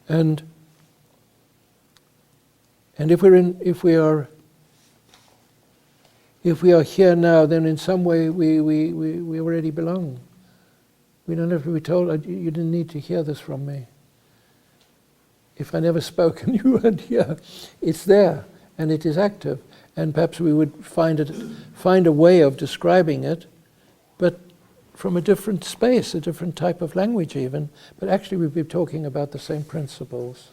And if we are here now, then in some way we already belong. We don't have to be told, you didn't need to hear this from me. If I never spoke and you weren't here, it's there and it is active. And perhaps we would find a way of describing it, but from a different space, a different type of language even. But actually we'd be talking about the same principles.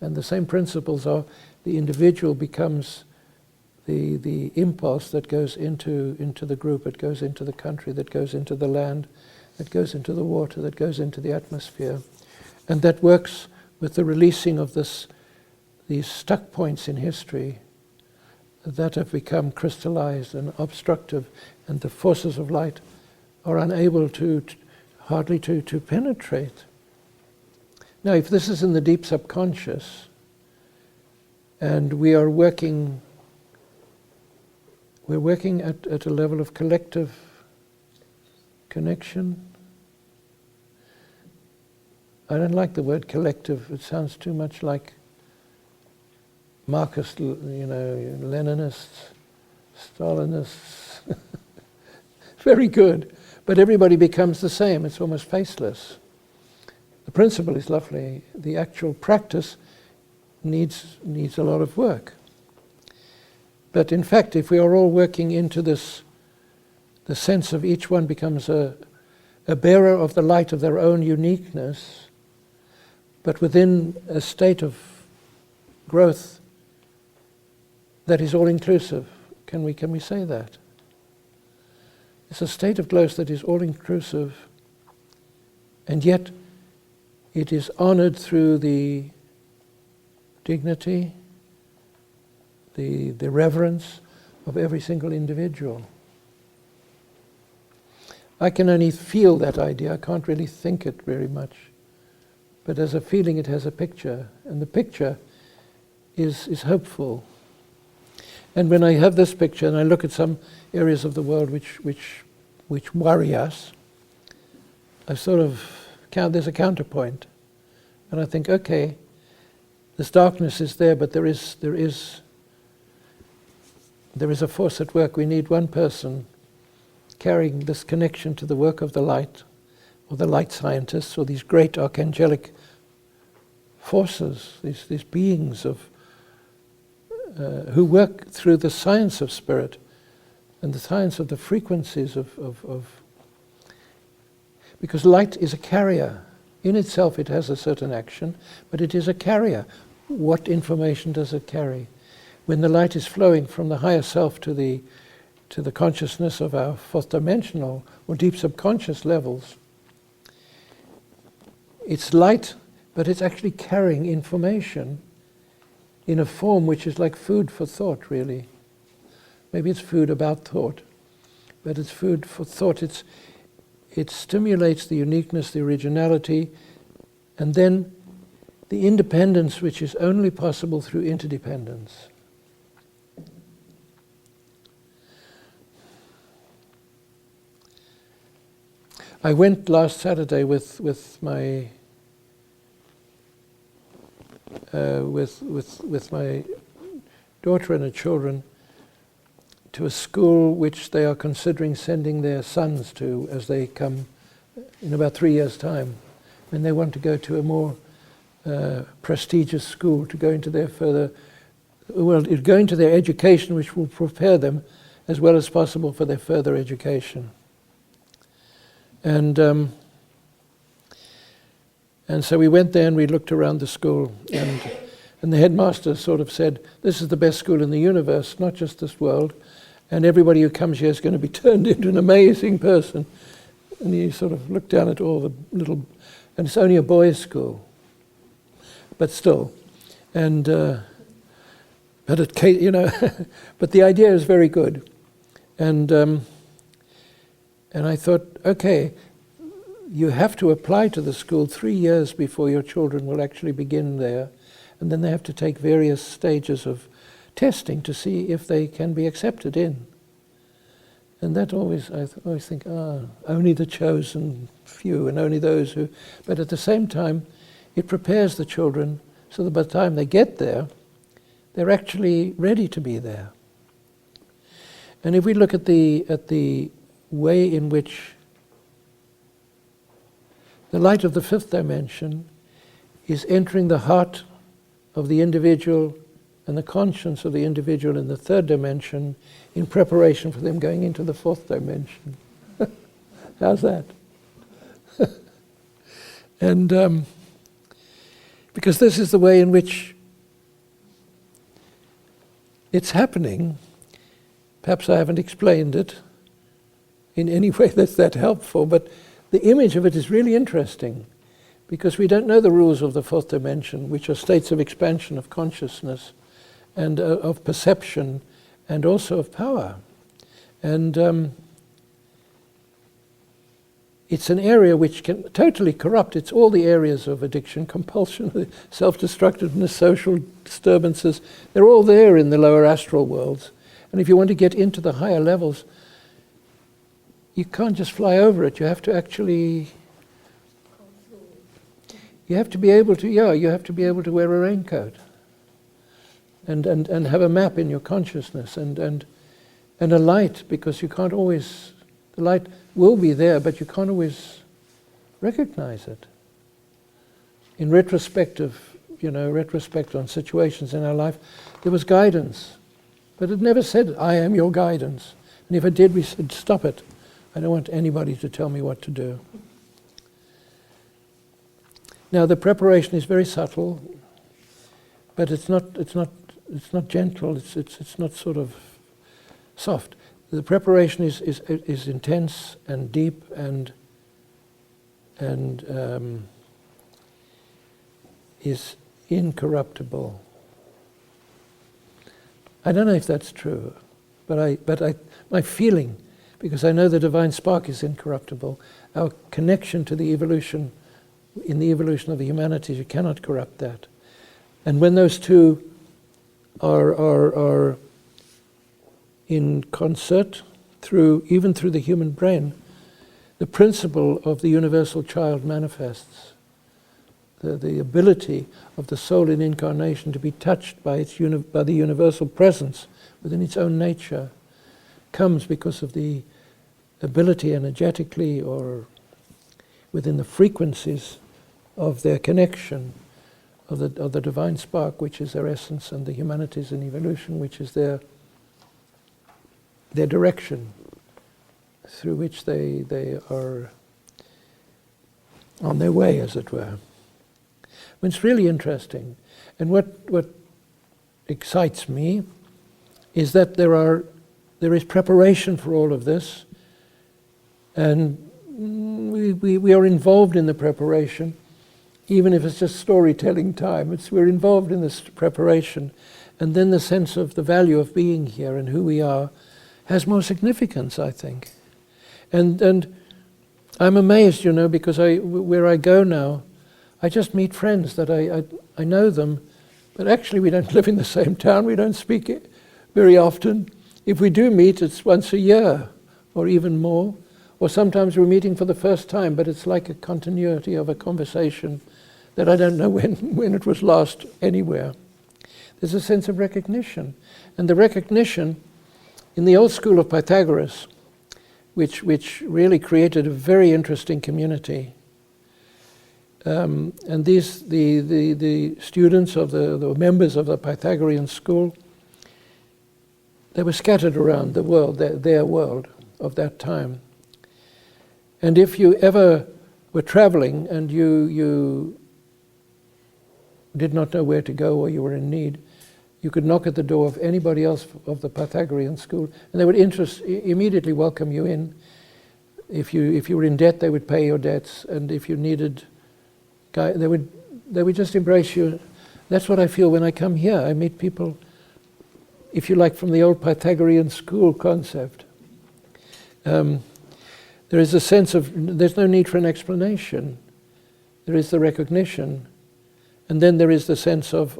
And the same principles are the individual becomes the impulse that goes into the group, it goes into the country, that goes into the land, that goes into the water, that goes into the atmosphere. And that works with the releasing of these stuck points in history that have become crystallized and obstructive, and the forces of light are unable hardly to penetrate. Now, if this is in the deep subconscious, and we're working at a level of collective connection. I don't like the word collective. It sounds too much like Marxist, Leninists, Stalinists. Very good. But everybody becomes the same. It's almost faceless. The principle is lovely. The actual practice needs a lot of work. But in fact, if we are all working into this, the sense of each one becomes a bearer of the light of their own uniqueness, but within a state of growth that is all-inclusive. Can we say that? It's a state of growth that is all-inclusive, and yet it is honored through the dignity, the reverence of every single individual. I can only feel that idea. I can't really think it very much. But as a feeling, it has a picture, and the picture is hopeful. And when I have this picture and I look at some areas of the world which worry us, I sort of there's a counterpoint, and I think, okay, this darkness is there, but there is a force at work. We need one person carrying this connection to the work of the light, or the light scientists, or these great archangelic forces, these beings of who work through the science of spirit and the science of the frequencies of because light is a carrier. In itself it has a certain action, but it is a carrier. What information does it carry? When the light is flowing from the higher self to the consciousness of our fourth dimensional or deep subconscious levels, it's light, but it's actually carrying information in a form which is like food for thought, really. Maybe it's food about thought, but it's food for thought. It stimulates the uniqueness, the originality, and then the independence which is only possible through interdependence. I went last Saturday with my with my daughter and her children to a school which they are considering sending their sons to as they come in about 3 years' time, when they want to go to a more prestigious school to go into their go into their education, which will prepare them as well as possible for their further education. And so we went there and we looked around the school, and the headmaster sort of said, this is the best school in the universe, not just this world, and everybody who comes here is going to be turned into an amazing person. And he sort of looked down at all the little, and it's only a boys' school, but still. And but but the idea is very good. And I thought, okay, you have to apply to the school 3 years before your children will actually begin there, and then they have to take various stages of testing to see if they can be accepted in. And that always, I always think, only the chosen few and only those who... But at the same time, it prepares the children so that by the time they get there, they're actually ready to be there. And if we look at the way in which the light of the fifth dimension is entering the heart of the individual and the conscience of the individual in the third dimension in preparation for them going into the fourth dimension. How's that? And because this is the way in which it's happening. Perhaps I haven't explained it in any way that's that helpful, but the image of it is really interesting because we don't know the rules of the fourth dimension, which are states of expansion of consciousness and of perception and also of power. And it's an area which can totally corrupt. It's all the areas of addiction, compulsion, self-destructiveness, social disturbances. They're all there in the lower astral worlds. And if you want to get into the higher levels, you can't just fly over it. You have to actually... You have to be able to, you have to be able to wear a raincoat and have a map in your consciousness and a light, because you can't always... The light will be there, but you can't always recognize it. In retrospect on situations in our life, there was guidance, but it never said, I am your guidance. And if it did, we said, stop it. I don't want anybody to tell me what to do. Now, the preparation is very subtle, but it's not gentle. It's not sort of soft. The preparation is intense and deep and is incorruptible. I don't know if that's true, but my feeling, because I know the divine spark is incorruptible, our connection to the evolution, in the evolution of the humanities, you cannot corrupt that. And when those two are in concert, even through the human brain, the principle of the universal child manifests. The ability of the soul in incarnation to be touched by the universal presence within its own nature comes because of the ability energetically or within the frequencies of their connection of the divine spark, which is their essence, and the humanities and evolution, which is their direction through which they are on their way, as it were. It's really interesting. And what excites me is that there is preparation for all of this, and we are involved in the preparation, even if it's just storytelling time. We're involved in this preparation, and then the sense of the value of being here and who we are has more significance, I think. And I'm amazed, because where I go now, I just meet friends that I know them, but actually we don't live in the same town, we don't speak it very often. If we do meet, it's once a year, or even more. Or sometimes we're meeting for the first time, but it's like a continuity of a conversation that I don't know when it was last anywhere. There's a sense of recognition. And the recognition, in the old school of Pythagoras, which really created a very interesting community, and the students of the members of the Pythagorean school, they were scattered around the world, their world of that time. And if you ever were traveling and you did not know where to go or you were in need, you could knock at the door of anybody else of the Pythagorean school, and they would immediately welcome you in. If you were in debt, they would pay your debts, and if you needed, they would just embrace you. That's what I feel when I come here. I meet people, if you like, from the old Pythagorean school concept. There is a sense of, there's no need for an explanation. There is the recognition, and then there is the sense of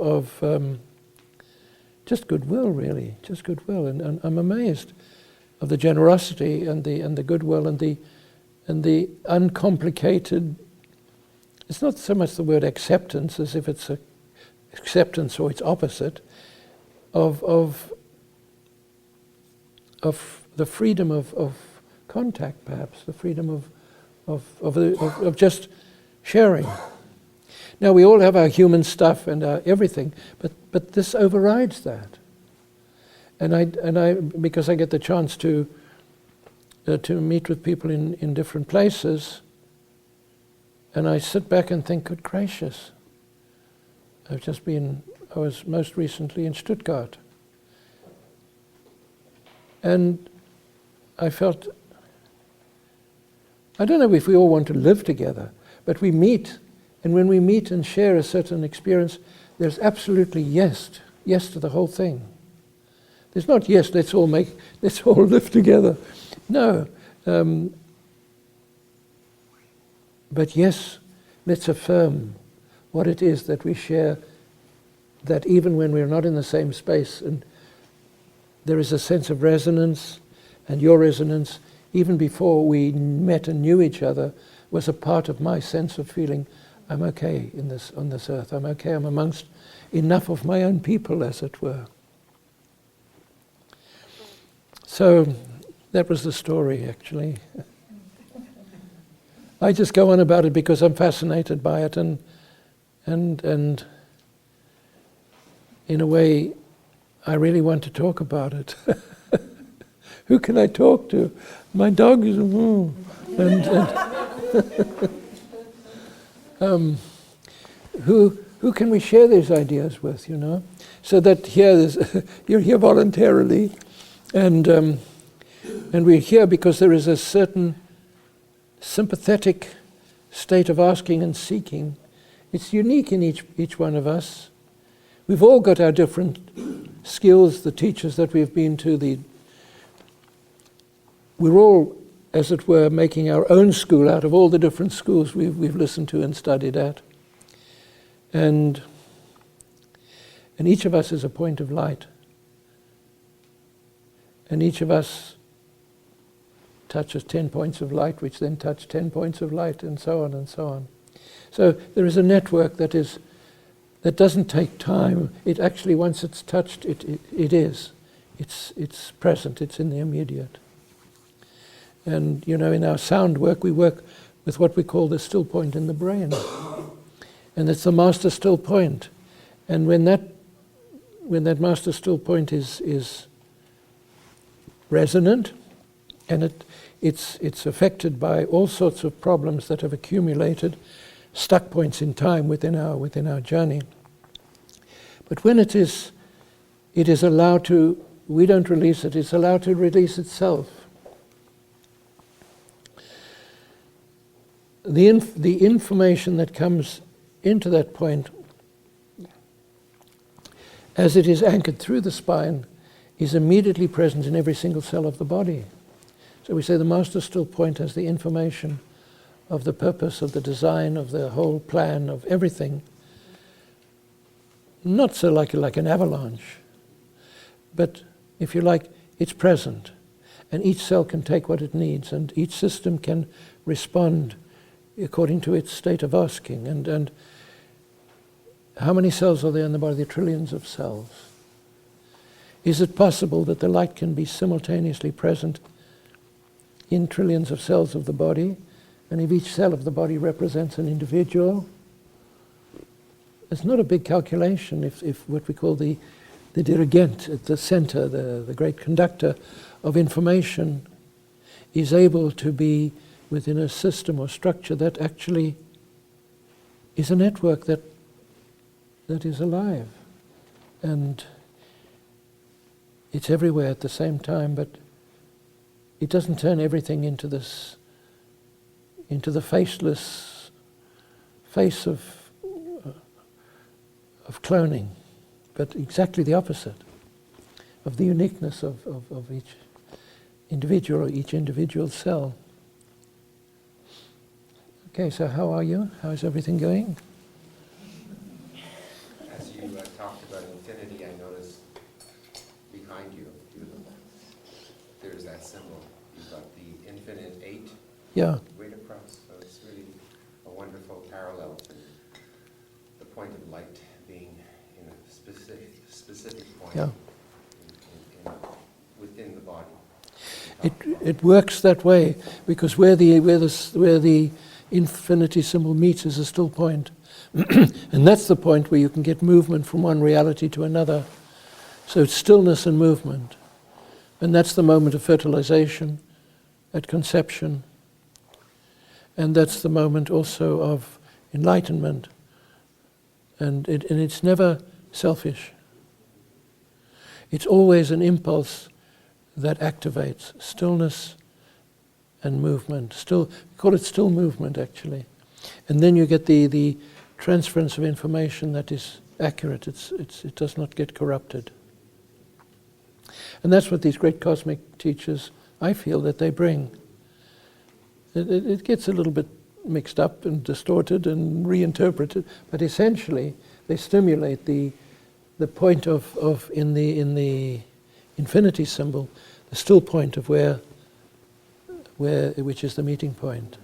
just goodwill, really, just goodwill. And I'm amazed of the generosity and the goodwill and the uncomplicated It's not so much the word acceptance as if it's acceptance or its opposite of the freedom of contact, perhaps, the freedom of just sharing. Now, we all have our human stuff and our everything, but this overrides that. And I because I get the chance to meet with people in different places, and I sit back and think, good gracious, I was most recently in Stuttgart. And I felt, I don't know if we all want to live together, but we meet, and when we meet and share a certain experience, there's absolutely yes to the whole thing. There's not yes, let's all live together. No. But yes, let's affirm what it is that we share, that even when we're not in the same space, and there is a sense of resonance, and your resonance, even before we met and knew each other, was a part of my sense of feeling, I'm okay on this earth, I'm okay, I'm amongst enough of my own people, as it were. So that was the story, actually. I just go on about it because I'm fascinated by it, and in a way, I really want to talk about it. Who can I talk to? My dog is who can we share these ideas with? You know, so that here you're here voluntarily, and we're here because there is a certain sympathetic state of asking and seeking. It's unique in each one of us. We've all got our different skills, the teachers that we've been to, we're all, as it were, making our own school out of all the different schools we've listened to and studied at. And each of us is a point of light. And each of us touches 10 points of light, which then touch 10 points of light, and so on and so on. So there is a network that doesn't take time. It actually, once it's touched, it is. It's present, it's in the immediate. And, you know, in our sound work, we work with what we call the still point in the brain. And it's the master still point. And when that master still point is resonant, and it's affected by all sorts of problems that have accumulated, stuck points in time within our journey. But when it is allowed to, we don't release it, it's allowed to release itself. The information that comes into that point, as it is anchored through the spine, is immediately present in every single cell of the body. So we say the master still point has the information of the purpose, of the design, of the whole plan, of everything. Not so like an avalanche, but if you like, it's present. And each cell can take what it needs, and each system can respond according to its state of asking. And how many cells are there in the body? There are trillions of cells. Is it possible that the light can be simultaneously present in trillions of cells of the body, and if each cell of the body represents an individual? It's not a big calculation if what we call the dirigent at the center, the great conductor of information, is able to be within a system or structure that actually is a network that is alive. And it's everywhere at the same time, but it doesn't turn everything into the faceless face of cloning, but exactly the opposite of the uniqueness of each individual or each individual cell. Okay, so how are you? How is everything going? As you talked about infinity, I noticed behind you, there's that symbol. You've got the infinite 8 Yeah. right across, so it's really a wonderful wonderful parallel to the point of light being in a specific point Yeah. within the body. It works that way because where the infinity symbol meets is a still point. And that's the point where you can get movement from one reality to another. So it's stillness and movement. And that's the moment of fertilization at conception. And that's the moment also of enlightenment. And it's never selfish. It's always an impulse that activates stillness and movement. We call it still movement, actually. And then you get the transference of information that is accurate. It does not get corrupted. And that's what these great cosmic teachers, I feel, that they bring. It gets a little bit mixed up and distorted and reinterpreted, but essentially they stimulate the point of in the infinity symbol, the still point of which is the meeting point.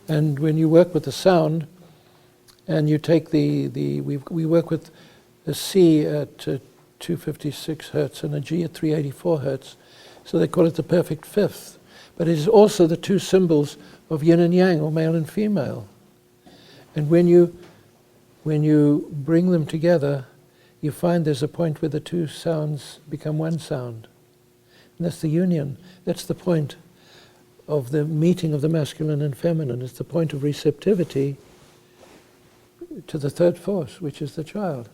And when you work with the sound, and you take we work with a C at 256 hertz and a G at 384 hertz, so they call it the perfect fifth. But it is also the two symbols of yin and yang, or male and female. And when you bring them together, you find there's a point where the two sounds become one sound. And that's the union. That's the point of the meeting of the masculine and feminine. It's the point of receptivity to the third force, which is the child.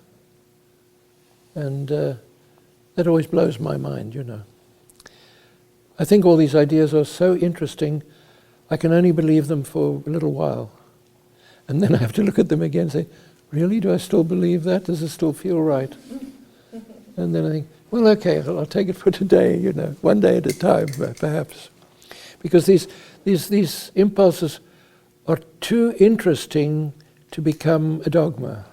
And that always blows my mind, you know. I think all these ideas are so interesting, I can only believe them for a little while. And then I have to look at them again and say, really, do I still believe that? Does it still feel right? And then I think, well, okay, I'll take it for today, you know, one day at a time, perhaps. Because these impulses are too interesting to become a dogma.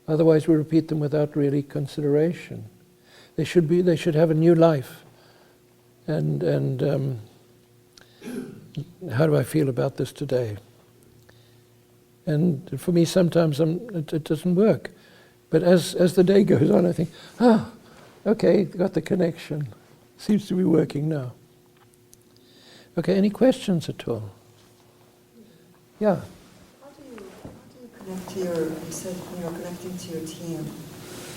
Otherwise we repeat them without really consideration. They should have a new life. And how do I feel about this today? And for me, sometimes it doesn't work. But as the day goes on, I think, okay, got the connection. Seems to be working now. Okay, any questions at all? Yeah. How do you connect to you said, connecting to your team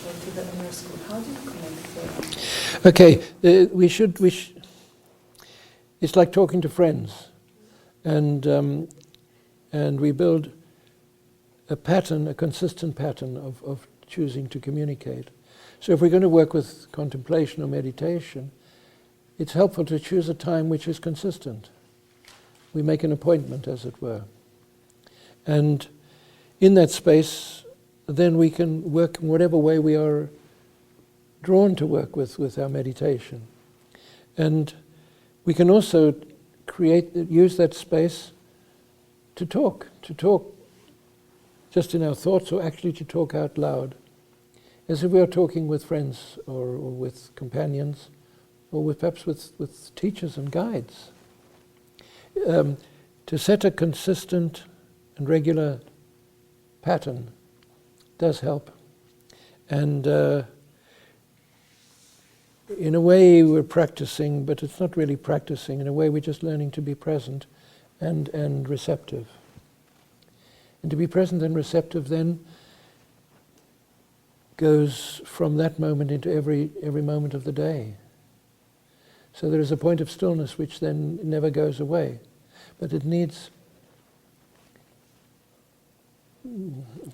or to the inner school? How do you connect there? Okay, it's like talking to friends. And we build a pattern, a consistent pattern of choosing to communicate. So if we're going to work with contemplation or meditation, it's helpful to choose a time which is consistent. We make an appointment, as it were. And in that space, then we can work in whatever way we are drawn to work with our meditation. And we can also use that space to talk just in our thoughts, or actually to talk out loud, as if we are talking with friends or with companions, or perhaps with teachers and guides. To set a consistent and regular pattern does help. And in a way we're practicing, but it's not really practicing. In a way we're just learning to be present and receptive. And to be present and receptive then goes from that moment into every moment of the day. So there is a point of stillness which then never goes away. But it needs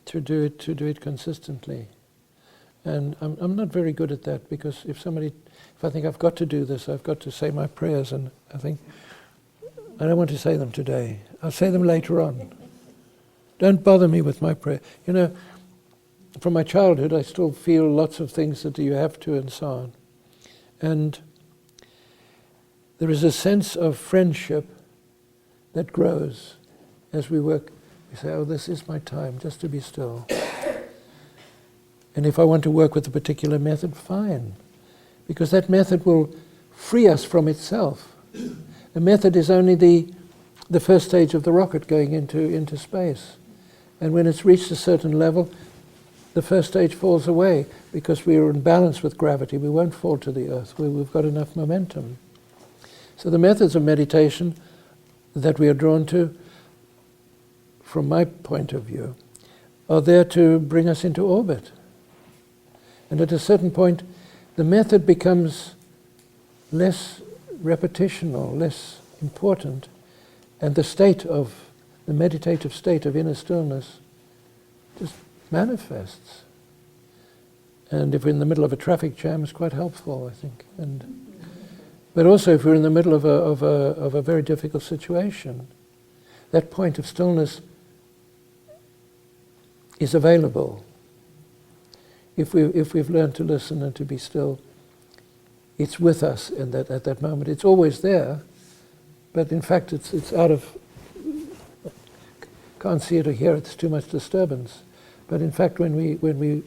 to do it consistently. And I'm not very good at that, because if I think I've got to do this, I've got to say my prayers, and I think I don't want to say them today. I'll say them later on. Don't bother me with my prayer. You know, from my childhood I still feel lots of things that you have to, and so on. And there is a sense of friendship that grows as we work. We say, oh, this is my time, just to be still. And if I want to work with a particular method, fine. Because that method will free us from itself. A method is only the the first stage of the rocket going into space. And when it's reached a certain level, the first stage falls away because we are in balance with gravity. We won't fall to the earth. We've got enough momentum. So the methods of meditation that we are drawn to, from my point of view, are there to bring us into orbit. And at a certain point, the method becomes less repetitional, less important, and the meditative state of inner stillness just manifests. And if we're in the middle of a traffic jam, it's quite helpful, I think. But also if we're in the middle of a very difficult situation, that point of stillness is available. If we've learned to listen and to be still, it's with us at that moment. It's always there, but in fact it's out of, can't see it or hear it, it's too much disturbance. But in fact when we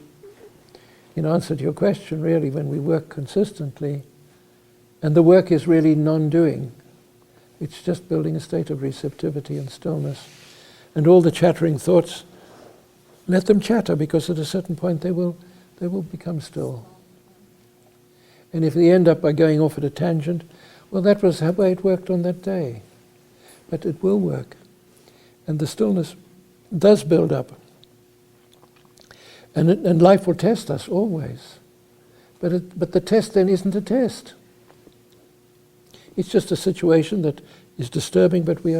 in answer to your question, really, when we work consistently, and the work is really non-doing, it's just building a state of receptivity and stillness, and all the chattering thoughts, let them chatter, because at a certain point they will become still. And if they end up by going off at a tangent, well, that was the way it worked on that day. But it will work. And the stillness does build up. And life will test us always. But the test then isn't a test. It's just a situation that is disturbing, but we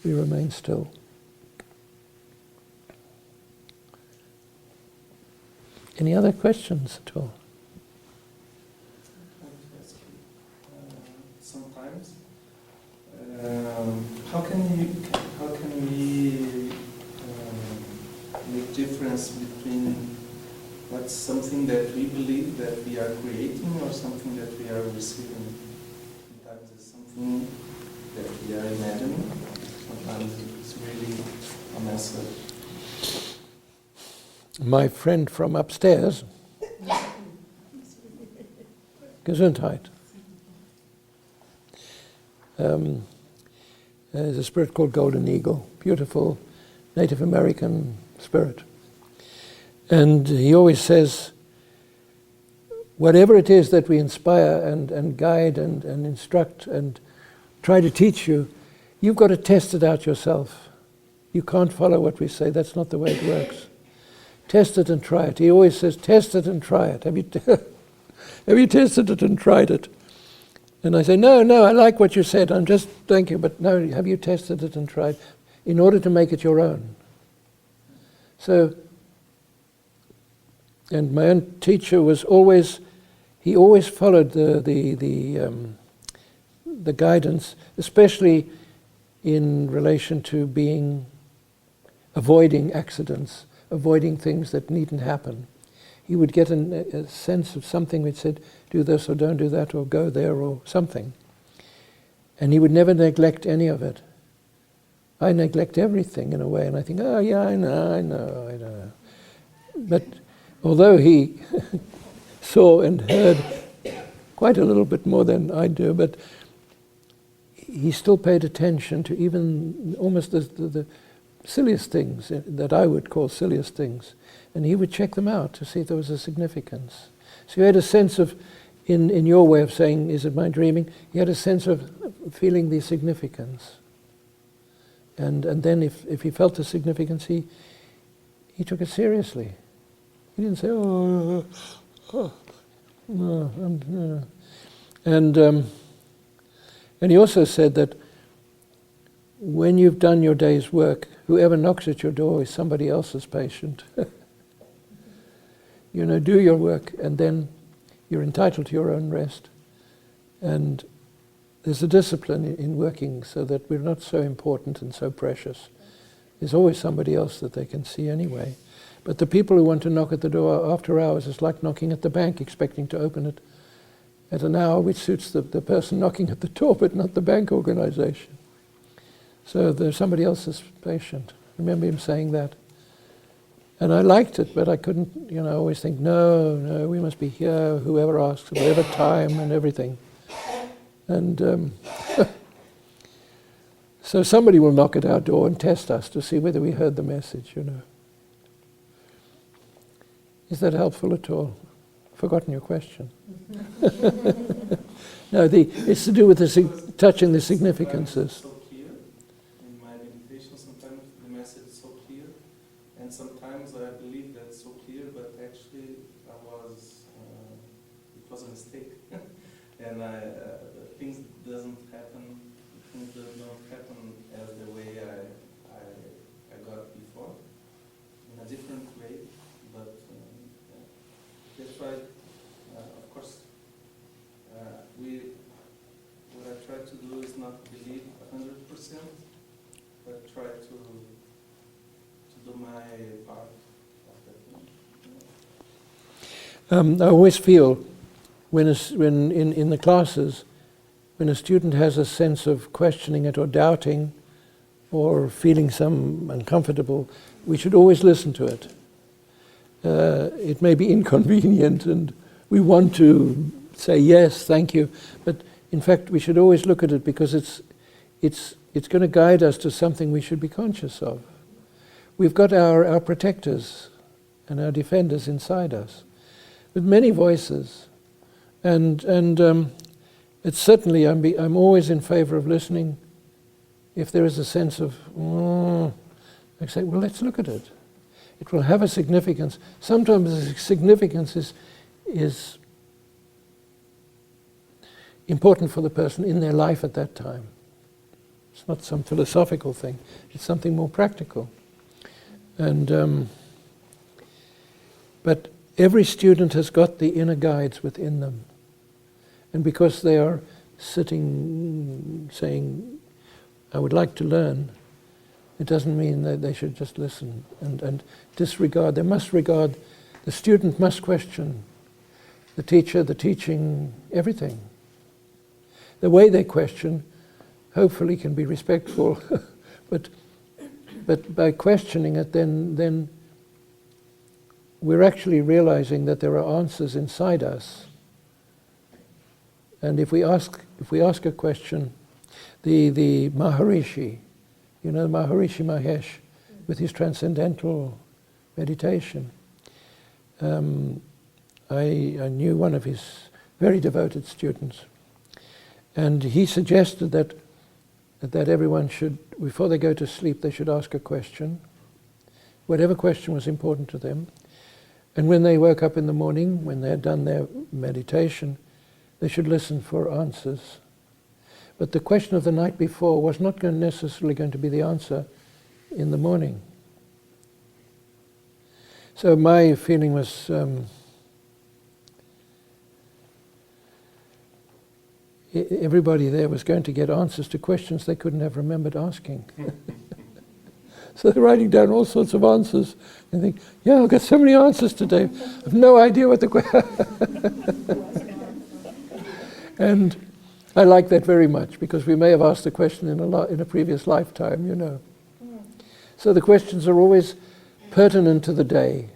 remain still. Any other questions at all? Sometimes, how can we make difference between what's something that we believe that we are creating or something that we are receiving? Sometimes it's something that we are imagining. Sometimes it's really a message. My friend from upstairs, Gesundheit. There's a spirit called Golden Eagle, beautiful Native American spirit. And he always says, whatever it is that we inspire and guide and instruct and try to teach you, you've got to test it out yourself. You can't follow what we say. That's not the way it works. Test it and try it. He always says, test it and try it. Have you tested it and tried it? And I say, no, I like what you said. I'm just, thank you, but no, have you tested it and tried? In order to make it your own. So, and my own teacher was always, he always followed the guidance, especially in relation to avoiding accidents, avoiding things that needn't happen. He would get a sense of something which said, do this or don't do that or go there or something. And he would never neglect any of it. I neglect everything in a way, and I think, oh yeah, I know. But although he saw and heard quite a little bit more than I do, but he still paid attention to even almost the silliest things that I would call silliest things. And he would check them out to see if there was a significance. So you had a sense of, in your way of saying, is it my dreaming? You had a sense of feeling the significance. And then if he felt the significance, he took it seriously. He didn't say, no. And he also said that when you've done your day's work, whoever knocks at your door is somebody else's patient. Do your work, and then you're entitled to your own rest. And there's a discipline in working so that we're not so important and so precious. There's always somebody else that they can see anyway. But the people who want to knock at the door after hours is like knocking at the bank, expecting to open it at an hour which suits the person knocking at the door, but not the bank organization. So there's somebody else's patient. I remember him saying that. And I liked it, but I couldn't, I always think, no, we must be here, whoever asks, whatever time and everything. And So somebody will knock at our door and test us to see whether we heard the message, you know. Is that helpful at all? Forgotten your question. No, it's to do with touching the significances. So clear in my meditation. Sometimes the message is so clear, and sometimes I believe that it's so clear, but actually it was a mistake, and things doesn't happen. Things don't happen as the way I got before, in a different way, but that's why, of course, what I try to do is not believe 100%, but try to do my part of that thing. I always feel when in the classes, when a student has a sense of questioning it or doubting or feeling some uncomfortable, we should always listen to it. It may be inconvenient and we want to say yes, thank you, but in fact we should always look at it because it's going to guide us to something we should be conscious of. We've got our protectors and our defenders inside us with many voices, and it's certainly, I'm always in favor of listening. If there is a sense of, I say, well, let's look at it. It will have a significance. Sometimes the significance is important for the person in their life at that time. It's not some philosophical thing. It's something more practical. And but every student has got the inner guides within them. And because they are sitting saying, I would like to learn, it doesn't mean that they should just listen and disregard. They must regard, the student must question the teacher, the teaching, everything. The way they question hopefully can be respectful, but by questioning it, then we're actually realizing that there are answers inside us. And if we ask a question, the Maharishi, you know, Maharishi Mahesh, with his transcendental meditation, I knew one of his very devoted students, and he suggested that everyone should, before they go to sleep, they should ask a question, whatever question was important to them, and when they woke up in the morning, when they had done their meditation, they should listen for answers. But the question of the night before was not necessarily going to be the answer in the morning. So my feeling was everybody there was going to get answers to questions they couldn't have remembered asking. So they're writing down all sorts of answers and think, yeah, I've got so many answers today. I've no idea what the question. And I like that very much because we may have asked the question in a previous lifetime, you know. So the questions are always pertinent to the day,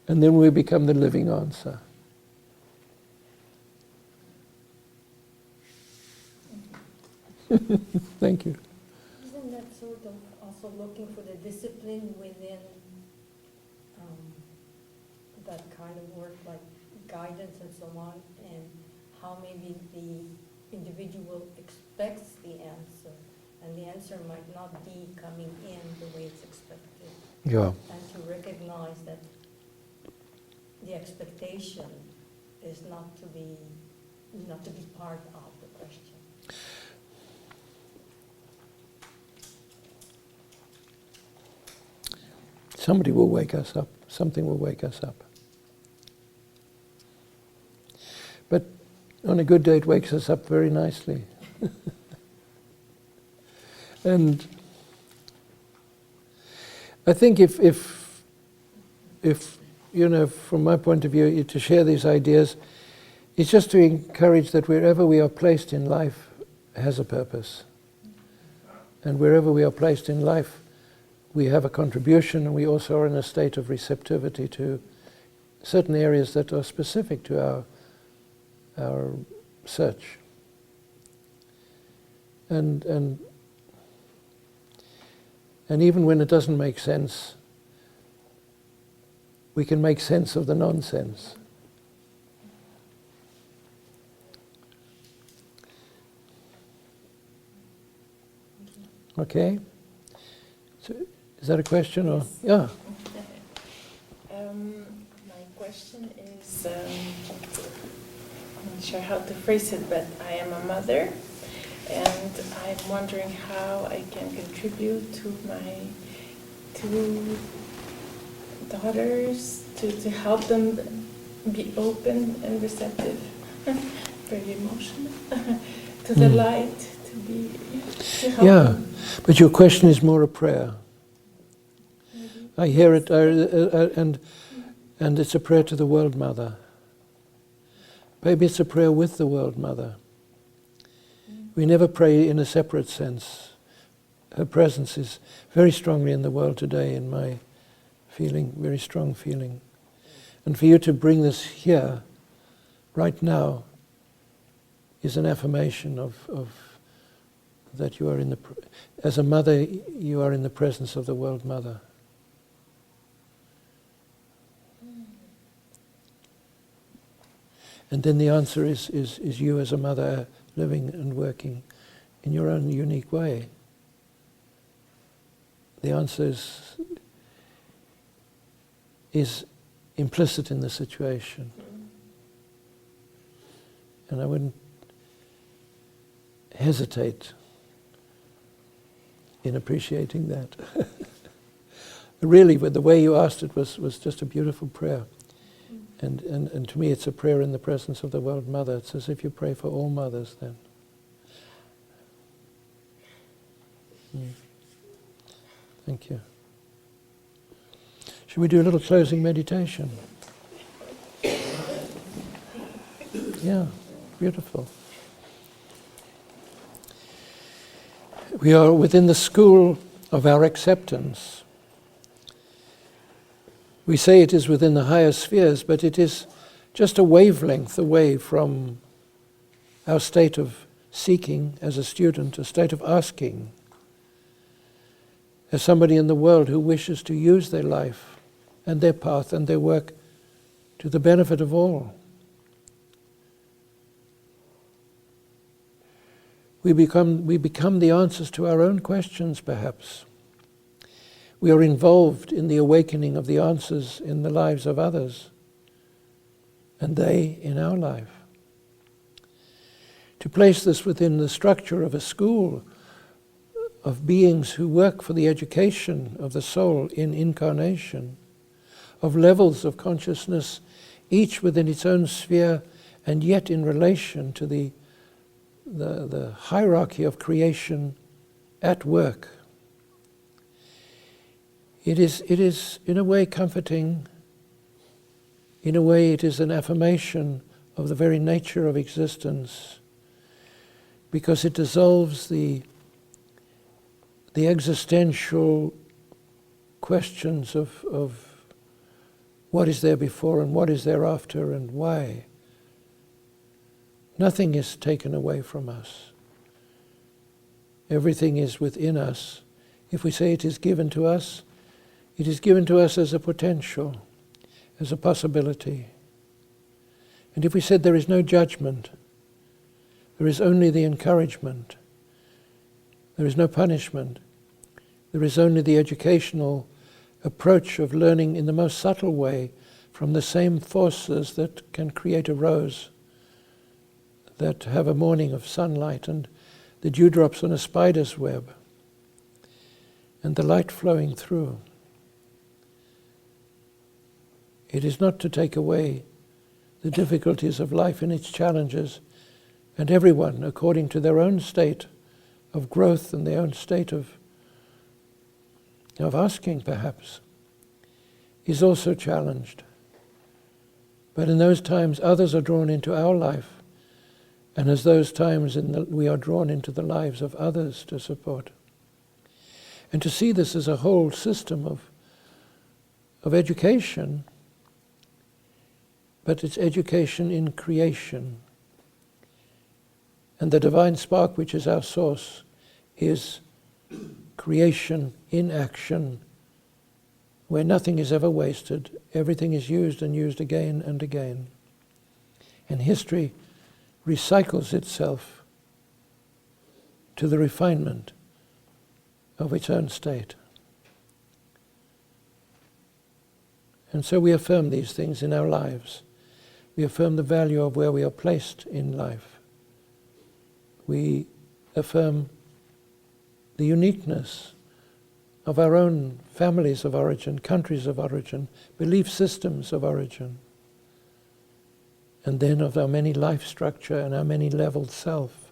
and then we become the living answer. Thank you. Isn't that sort of also looking for the discipline within that kind of work, like guidance and so on, and how maybe the individual expects the answer, and the answer might not be coming in the way it's expected. Yeah. And to recognize that the expectation is not to be part of the question. Somebody will wake us up. Something will wake us up. But on a good day, it wakes us up very nicely. And I think if you know, from my point of view, to share these ideas, it's just to encourage that wherever we are placed in life has a purpose. And wherever we are placed in life, we have a contribution, and we also are in a state of receptivity to certain areas that are specific to our search. And And even when it doesn't make sense, we can make sense of the nonsense. Okay? So, is that a question or? Yeah. My question is, I'm not sure how to phrase it, but I am a mother, and I'm wondering how I can contribute to my two daughters to help them be open and receptive, very emotional, to the light, to help them. But your question is more a prayer. I hear it, and it's a prayer to the World Mother. Maybe it's a prayer with the World Mother. We never pray in a separate sense. Her presence is very strongly in the world today, in my feeling, very strong feeling. And for you to bring this here, right now, is an affirmation of that you are in the, as a mother, you are in the presence of the World Mother. And then the answer is you as a mother living and working in your own unique way. The answer is implicit in the situation. And I wouldn't hesitate in appreciating that. Really, but the way you asked it was just a beautiful prayer. And to me it's a prayer in the presence of the World Mother. It's as if you pray for all mothers then. Thank you. Should we do a little closing meditation? Yeah, beautiful. We are within the school of our acceptance. We say it is within the higher spheres, but it is just a wavelength away from our state of seeking as a student, a state of asking, as somebody in the world who wishes to use their life and their path and their work to the benefit of all. We become the answers to our own questions, perhaps. We are involved in the awakening of the answers in the lives of others, and they in our life. To place this within the structure of a school of beings who work for the education of the soul in incarnation, of levels of consciousness, each within its own sphere, and yet in relation to the hierarchy of creation at work. It is in a way comforting. In a way it is an affirmation of the very nature of existence, because it dissolves the existential questions of what is there before and what is there after and why. Nothing is taken away from us. Everything is within us. If we say it is given to us, it is given to us as a potential, as a possibility. And if we said there is no judgment, there is only the encouragement, there is no punishment, there is only the educational approach of learning in the most subtle way from the same forces that can create a rose, that have a morning of sunlight and the dewdrops on a spider's web and the light flowing through. It is not to take away the difficulties of life and its challenges, and everyone, according to their own state of growth and their own state of asking perhaps, is also challenged. But in those times others are drawn into our life, and as those times we are drawn into the lives of others to support. And to see this as a whole system of education, but it's education in creation. And the divine spark, which is our source, is creation in action, where nothing is ever wasted, everything is used and used again and again. And history recycles itself to the refinement of its own state. And so we affirm these things in our lives. We affirm the value of where we are placed in life. We affirm the uniqueness of our own families of origin, countries of origin, belief systems of origin, and then of our many life structure and our many leveled self.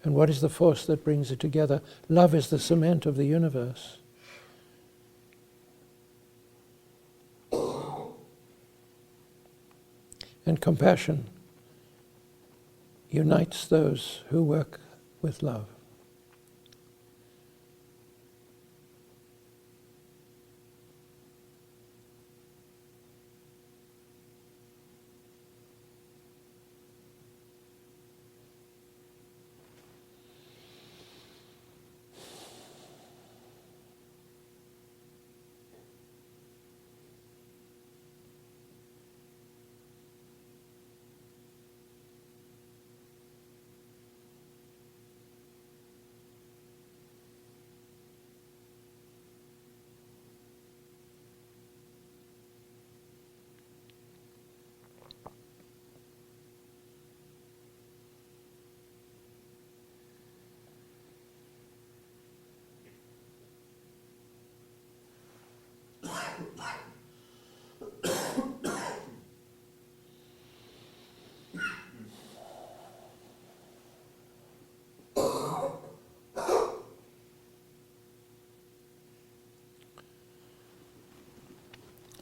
And what is the force that brings it together? Love is the cement of the universe. And compassion unites those who work with love.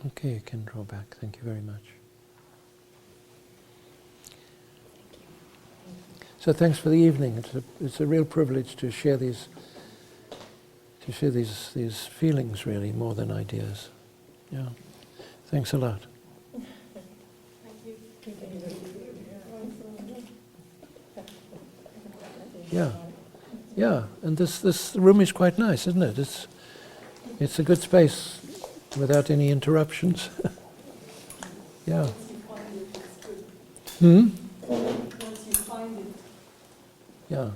Okay, you can draw back. Thank you very much. So thanks for the evening. It's a real privilege to share these feelings, really, more than ideas. Yeah. Thanks a lot. Yeah. Yeah. And this room is quite nice, isn't it? It's a good space without any interruptions. Yeah. Hmm? Once you find it. Yeah.